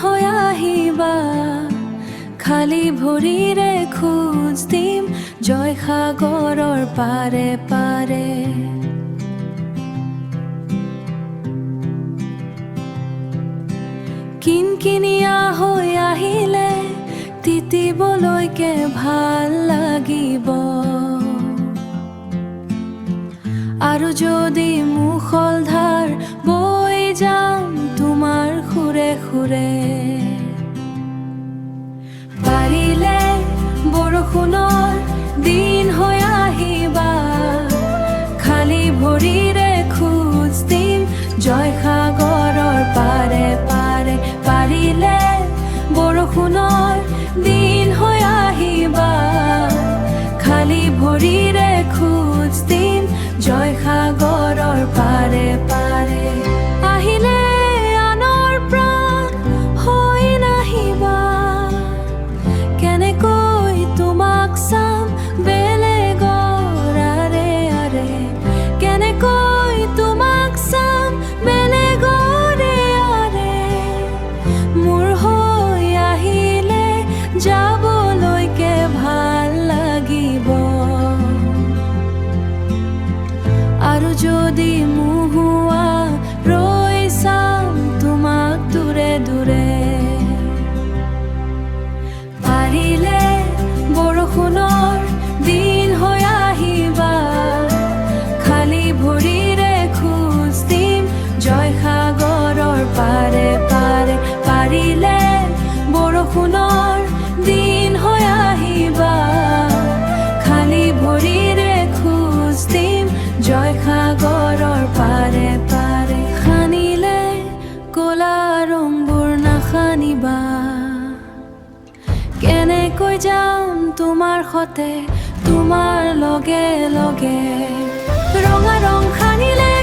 হৈ আহিবা খালি ভৰিৰে খোজ দিম জয়সাগৰৰ পাৰে পাৰে কিনকিনিয়া হৈ আহিলে তিতিবলৈকে ভাল লাগিব আৰু যদি মুষলধাৰ বৈ যাম তোমাৰ খুৰে খুৰে পাৰিলে বৰষুণৰ দিন হৈ আহিবা খালি ভৰিৰে খোজ দিম জয়সাগৰৰ পাৰে পাৰে পাৰিলে বৰষুণৰ দিন হৈ আহিবা খালি ভৰিৰে খোজ দিম জয়সাগৰৰ পাৰে পাৰে আহিলে আনৰ প্ৰাণ হৈ নাহিবা কেনেকৈ তোমাক চাম বেলেগৰ আৰে আৰে কেনেকৈ তোমাক চাম বেলেগৰে আৰে মোৰ হৈ আহিলে যাবলৈকে ভাল লাগিব আৰু যদি মুহুৱা ৰৈ চাম তোমাক দূৰে দূৰে পাৰিলে বৰষুণৰ দিন হৈ আহিবা খালি ভৰিৰে খোজ দিম জয়সাগৰৰ পাৰে পাৰে পাৰিলে বৰষুণৰ দিন হৈ আহিবা খালি ভৰিৰে খোজ দিম জয়সাগৰৰ পাৰে পাৰে খানিলে ক'লা ৰংবোৰ নাখানিবা কেনেকৈ যাম তোমাৰ সতে তোমাৰ লগে লগে ৰঙা ৰং খানিলে